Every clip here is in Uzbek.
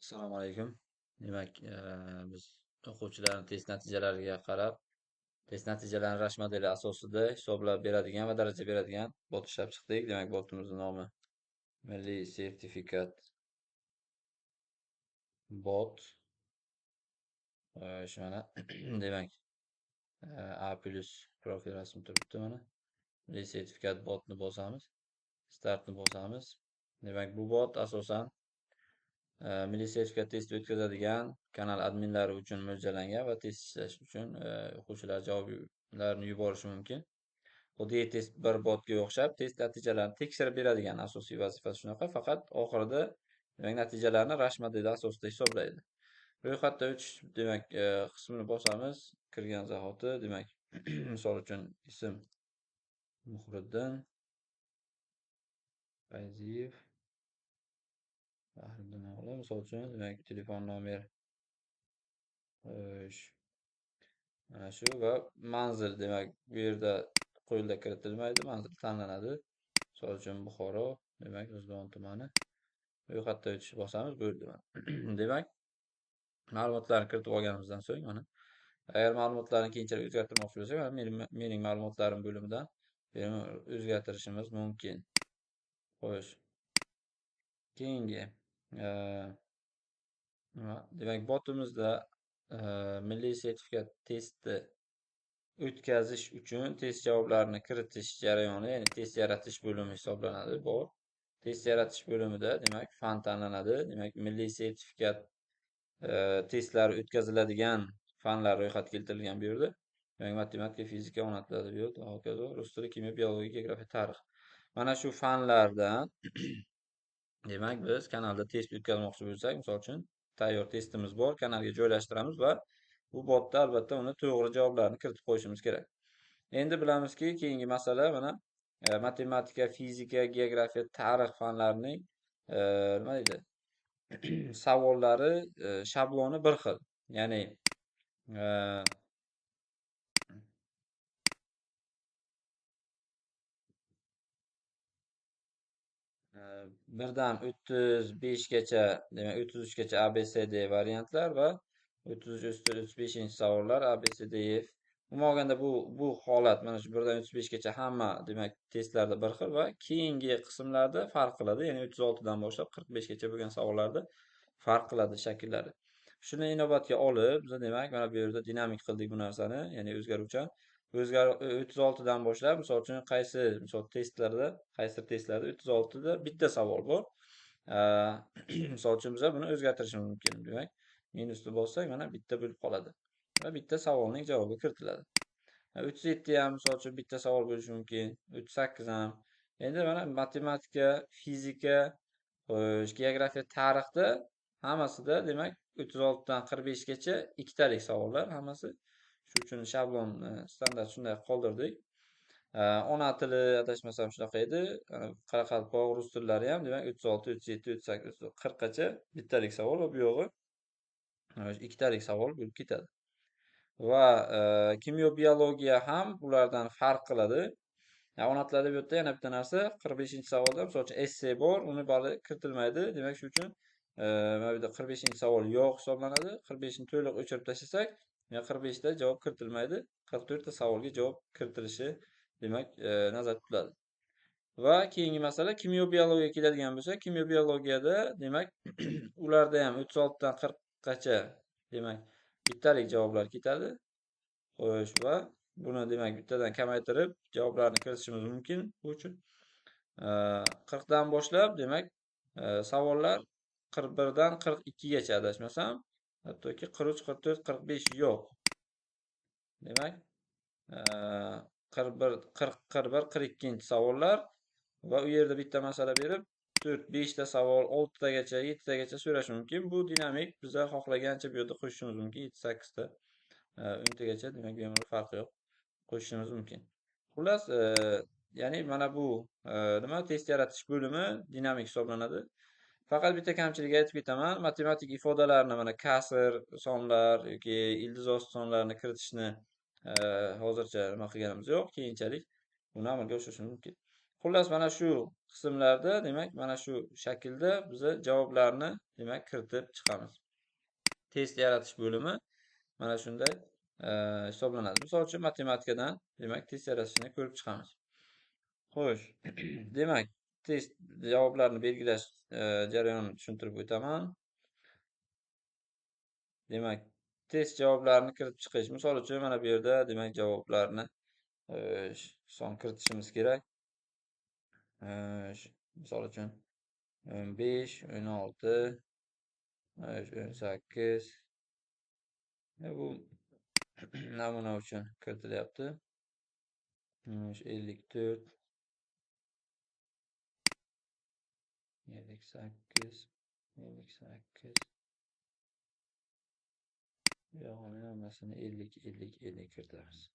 Assalomu alaykum. Demak, biz o'quvchilarning test natijalariga qarab, test natijalarini Rashk modeli asosida hisoblab beradigan va daraja beradigan bot ishlab chiqdik. Demak, botimizning nomi Milliy sertifikat bot. Shu mana demak, A+ profil rasmi turibdi mana. Milliy sertifikat botni bosamiz. Startni bosamiz. Demak, bu bot asosan milliy sertifikat testi o'tkazadigan kanal adminlari uchun mo'ljallangan va test ishlash uchun o'quvchilar javoblarni yuborishi mumkin. Xuddi test bir botga o'xshab test natijalarini tekshirib beradigan asosiy vazifasi shunaqa, faqat oxirida demak natijalarni Rashk modeli asosida hisoblaydi. Ro'yxatdan o'tish demak qismini bosamiz. Kirgan zahoti demak misol uchun ism Muhriddin Fayziyev Bahriddin o'g'li, misol uchun demak telefon nomer mana shu va manzil demak bu yerda qo'lda kiritilmaydi, manzil tanlanadi. Misol uchun Buxoro demak G'ijduvon tumani. Ro'yxatdan o'tish bosamiz, bo'ldi. Demak, ma'lumotlarni kiritib olganimizdan so'ng mana agar ma'lumotlarni keyinchalik o'zgartirmoqchi bo'lsak, mana mening ma'lumotlarim bo'limidan o'zgartirishimiz mumkin. Xo'sh. Keyingi demak botimizda milliy sertifikat testi o'tkazish uchun test javoblarini kiritish jarayoni, ya'ni test yaratish bo'limi hisoblanadi. Bu test yaratish bo'limida demak fan tanlanadi. Demak, milliy sertifikat testlari o'tkaziladigan fanlar ro'yxatga keltirilgan bu yerda. Demak, matematika, fizika, ona tili, adabiyot, hokazo, rus tili, kimyo, biologiya, geografiya, tarix. Mana shu fanlardan demak biz kanalda test o'tkazmoqchi bo'lsak, misol uchun tayyor testimiz bor, kanalga joylashtiramiz va bu botda albatta uni to'g'ri javoblarni kiritib qo'yishimiz kerak. Endi bilamizki, keyingi masala mana matematika, fizika, geografiya, tarix fanlarining nima deydi? Savollari shabloni bir xil. Ya'ni birdan 35gacha, demak 33gacha ABCD variantlar va 33-35 savollar ABCDEF. Umuman olganda bu holat mana shu 1dan 35gacha hamma demak testlarda bir xil va keyingi qismlarda farq qiladi. Ya'ni 36dan boshlab 45gacha bo'lgan savollarda farq qiladi shakllari. Shuni inobatga olib, biz demak mana bu yerda dinamik qildik bu narsani, ya'ni o'zgaruvchan. 36dan boshlab, misol uchun misol testlarda, qaysi testlarda 36da bitta savol bor. Misol uchun biz buni o'zgartirishimiz mumkin. Demak, minusni bossak, mana bitta bo'lib qoladi va bitta savolning javobi kiritiladi. 37 ham misol uchun bitta savol bo'lishi mumkin, 38 ham. Endi mana matematika, fizika, geografiya, tarixda hammasida demak 36dan 45gacha ikkitalik savollar hammasi. Shu uchun shablon standart shunday qoldirdik. Ona tili adashmasam shunaqa edi. Qoraqalpoq, rus tillari ham demak 36, 37, 38, 40gacha bittalik savol va bu yog'i ikkitalik savol bo'lib ketadi. Va kimyo, biologiya ham bulardan farq qiladi. Ona tili adabiyotda yana bitta narsa, 45-savolda misol uchun esse bor, uni bali kiritilmaydi. Demak, shu uchun mana bu yerda 45-savol yo'q hisoblanadi. 45ni to'liq o'chirib tashlasak, 45da javob kiritilmaydi. 44ta savolga javob kiritilishi demak nazarda tutiladi. Va keyingi masala kimyo, biologiyaga keladigan bo'lsa, kimyo, biologiyada demak ularda ham 36dan 40gacha demak bittalik javoblar ketadi. Xo'sh, va buni demak bittadan kamaytirib javoblarni kiritishimiz mumkin. Bu uchun 40dan boshlab demak savollar 41dan 42gacha adashmasam, hattoki 43, 44, 45 yo'q. Demak 41, 40, 41, 42-savollar va u yerda bitta masala berib 4, 5ta savol, 6tagacha, 7tagacha so'rash mumkin. Bu dinamik, biza xohlagancha bu yerda qo'shishimiz mumkin. 7, 8ta, 10tagacha demak bemalol farqi yo'q. Qo'shishimiz mumkin. Xullas, ya'ni mana bu nima test yaratish bo'limi dinamik hisoblanadi. Faqat bitta kamchilik aytib ketaman. Matematik ifodalarni mana kasr sonlar yoki ildizost sonlarni kiritishni hozircha nima qilganimiz yo'q. Keyinchalik buni amalga oshirishimiz mumkin. Xullas mana shu qismlarda demak mana shu shaklda biza javoblarni demak kiritib chiqamiz. Test yaratish bo'limi mana shunday hisoblanadi. Misol uchun matematikadan demak test yaratishni ko'rib chiqamiz. Xo'sh, demak test javoblarni belgilash jarayonini tushuntirib o'taman. Demak, test javoblarini kiritib chiqish. Misol uchun mana bu yerda demak javoblarni son kiritishimiz kerak. Misol uchun 15, 16, 18. Bu namuna uchun kiritilyapti. 54, 58, 58. Yo'q, hammasini 50, 50, 50 kiritamiz.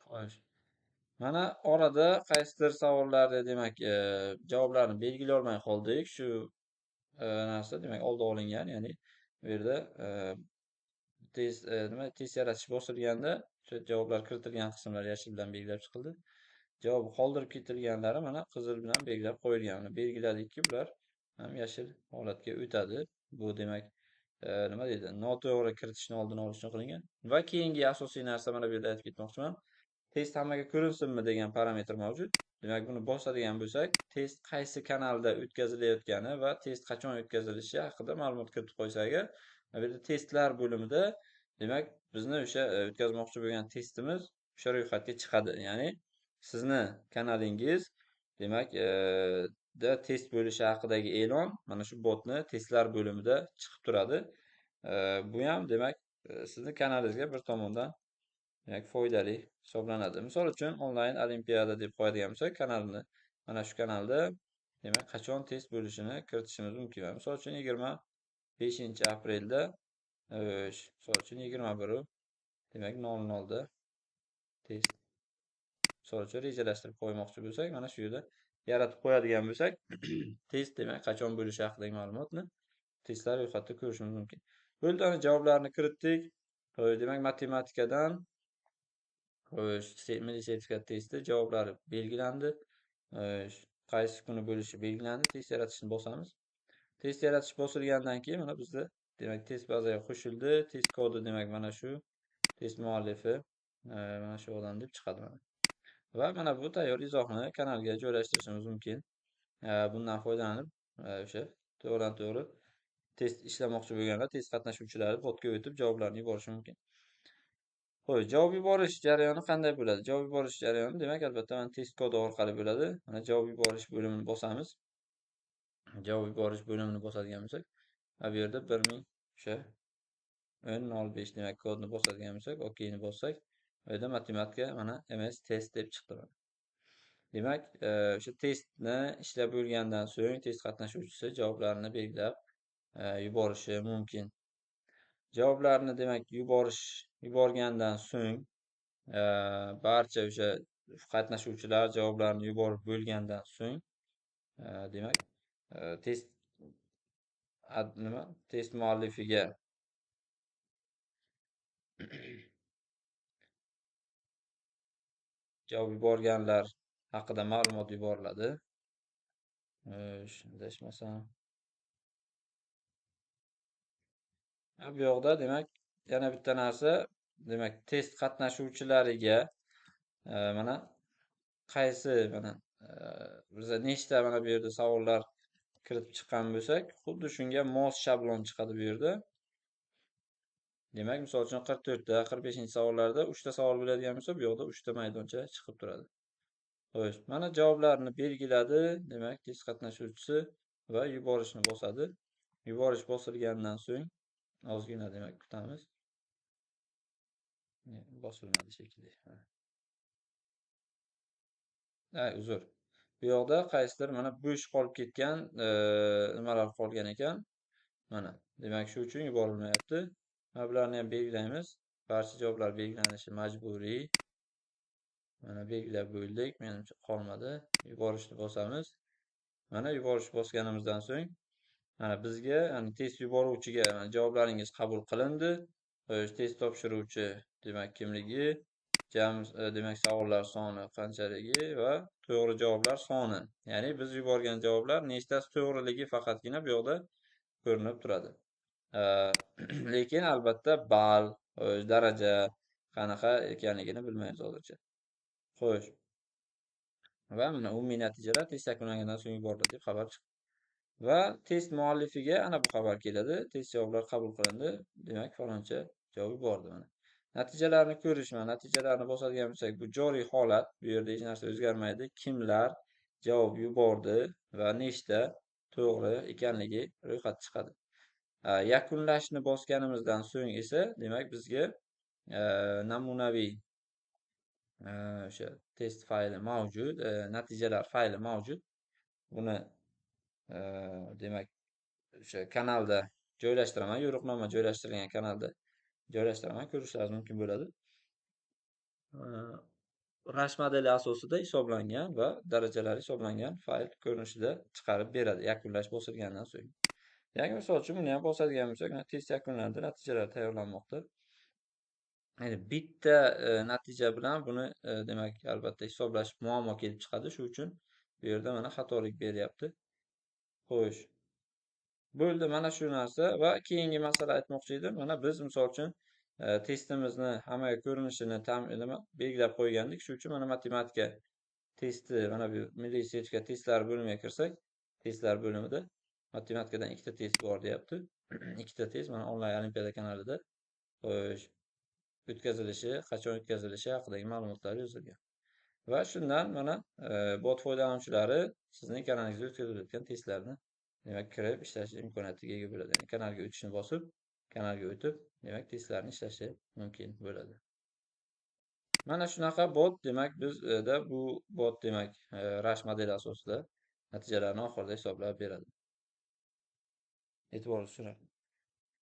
Xo'sh. Mana orada qaysidir savollarga demak javoblarni belgilay olmay qoldik. Shu narsa demak oldi olingan, ya'ni bu yerda test yaratish bosilganda o'sha javoblar kiritilgan qismlar yashil bilan belgilab chiqildi. Javob qoldirib ketilganlari mana qizil bilan belgilab qo'yilgan. Mana belgiladikki, bular ham yashil holatga o'tadi. Bu demak nima deydi? Noto'g'ri kiritishni oldini olish uchun qilingan. Va keyingi asosiy narsa mana bu yerda aytib ketmoqchiman. Test hammaga ko'rinsinmi degan parametr mavjud. Demak, buni bosadigan bo'lsak, test qaysi kanalda o'tkazilayotgani va test qachon o'tkazilishi haqida ma'lumot kiritib qo'ysak agar, bu yerda testlar bo'limida demak, bizni o'sha o'tkazmoqchi bo'lgan testimiz o'sha ro'yxatga chiqadi. Ya'ni sizni kanalingiz demak, da test bo'lishi haqidagi e'lon mana shu botni testlar bo'limida chiqib turadi. Bu ham demak, sizni kanalingizga bir tomondan demak foydali hisoblanadi. Misol uchun onlayn olimpiada deb qo'yadigan bo'lsak, kanalni mana shu kanalda demak qachon test bo'lishini kiritishimiz mumkin. Misol uchun 25-aprelda misol uchun 21 demak 00 da test misol uchun rejalashtirib qo'ymoqchi bo'lsak, mana shu yerda yaratib qo'yadigan bo'lsak, test demak qachon bo'lishi haqidagi ma'lumotni testlar ro'yxatida ko'rishimiz mumkin. Bo'ldi, javoblarni kiritdik. Demak, matematikadan milliy sertifikat testi javoblari belgilandi. Qaysi kuni bo'lishi belgilandi. Test yaratishni bosamiz. Test yaratish bosilgandan keyin mana bizda demak test bazaga qo'shildi. Test kodi demak mana shu. Test muallifi mana shu odam deb chiqadi mana. Va mana bu tayyor izohni kanalga joylashtirishimiz mumkin. Bundan foydalanib o'sha to'g'ridan-to'g'ri test ishlamoqchi bo'lganlar, test qatnashuvchilari botga o'tib javoblarni yuborishi mumkin. Xo'sh, javob yuborish jarayoni qanday bo'ladi? Javob yuborish jarayoni demak, albatta mana test kodi orqali bo'ladi. Mana javob yuborish bo'limini bosamiz. Javob yuborish bo'limini bosadigan bo'lsak, bu yerda 1000 o'sha 10.05 demak kodni bosadigan bo'lsak, OKni bossak, bu yerda matematika mana MS test deb chiqdi. Demak, o'sha testni ishlab bo'lgandan so'ng test qatnashuvchisi javoblarni belgilab yuborishi mumkin. Javoblarni demak yuborgandan so'ng barcha o'sha qatnashuvchilar javoblarni yuborib bo'lgandan so'ng demak test muallifiga javob yuborganlar haqida ma'lumot yuboriladi. Adashmasam bu yoqda demak yana bitta narsa, demak test qatnashuvchilariga mana qaysi mana biza nechta mana bu yerda savollar kiritib chiqqan bo'lsak, xuddi shunga mos shablon chiqadi bu yerda. Demak, misol uchun 44 ta 45-savollarda 3 ta savol bo'ladigan bo'lsa, bu yoqda 3 ta maydoncha chiqib turadi. Xo'sh, mana javoblarni belgiladi. Demak, test qatnashuvchisi va yuborishni bosadi. Yuborish bosilgandan so'ng ozgina demak kutamiz. Bosilmadi shekilli. Uzr. Bu yoqda qaysidir mana bo'sh qolib ketgan nimalar qolgan ekan. Mana. Demak, shu uchun yuborilmayapti. Mana bularni ham belgilaymiz. Barcha javoblar belgilanishi majburiy. Mana belgilab bo'ldik. Menimcha qolmadi. Yuborishni bosamiz. Mana yuborish bosganimizdan so'ng mana bizga test yuboruvchiga javoblaringiz qabul qilindi. Test topshiruvchi demak kimligi, demak savollar soni qanchaligi va to'g'ri javoblar soni. Ya'ni biz yuborgan javoblar nechtasi to'g'riligi faqatgina bu yoqda ko'rinib turadi. Lekin albatta ball, daraja qanaqa ekanligini bilmaymiz hozircha. Xo'sh. Va mana umumiy natijalar test yakunlangandan so'ng yuboriladi deb xabar chiqdi. Va test muallifiga ana bu xabar keladi. Test javoblar qabul qilindi. Demak, faloncha javob yubordi mana. Natijalarni ko'rish, mana natijalarni bosadigan bo'lsak, bu joriy holat. Bu yerda hech narsa o'zgarmaydi. Kimlar javob yubordi va nechta to'g'ri ekanligi ro'yxati chiqadi. Yakunlashni bosganimizdan so'ng esa, demak, bizga namunaviy o'sha test fayli mavjud, natijalar fayli mavjud. Buni demak, o'sha kanalda joylashtiraman, yo'riqnoma joylashtirilgan kanalda joylashtiraman, ko'rishlaringiz mumkin bo'ladi. Rashk modeli asosida hisoblangan va darajalari hisoblangan fayl ko'rinishida chiqarib beradi yakunlash bosilgandan so'ng. Ya'ni misol uchun buni ham bosadigan bo'lsak, test yakunlandi, natijalar tayyorlanmoqda. Endi bitta natija bilan buni demak albatta hisoblash muammo kelib chiqadi. Shu uchun bu yerda mana xatolik beryapti. Xo'sh. Bo'ldi, mana shu narsa va keyingi masala aytmoqchi edim. Mana biz misol uchun testimizni hammaga ko'rinishini belgilab qo'ygandik. Shu uchun mana matematika testi, mana bu milliy sertifikat testlari bo'limiga kirsak, testlar bo'limida matematikadan ikkita test bor deyapti. Ikkita test mana onlayn olimpiada kanalida. Xo'sh. O'tkazilishi, qachon o'tkazilishi haqidagi ma'lumotlar yozilgan. Va shundan mana bot foydalanuvchilari sizning kanalingizda o'tkazilayotgan testlarni demak kirib ishlash imkoniyatiga ega bo'ladi. Ya'ni kanalga o'tishni bosib, kanalga o'tib, demak testlarni ishlashi mumkin bo'ladi. Mana shunaqa bot, demak bizda bu bot demak Rashk modeli asosida natijalarni oxirida hisoblab beradi. E'tiboringizni so'rayman.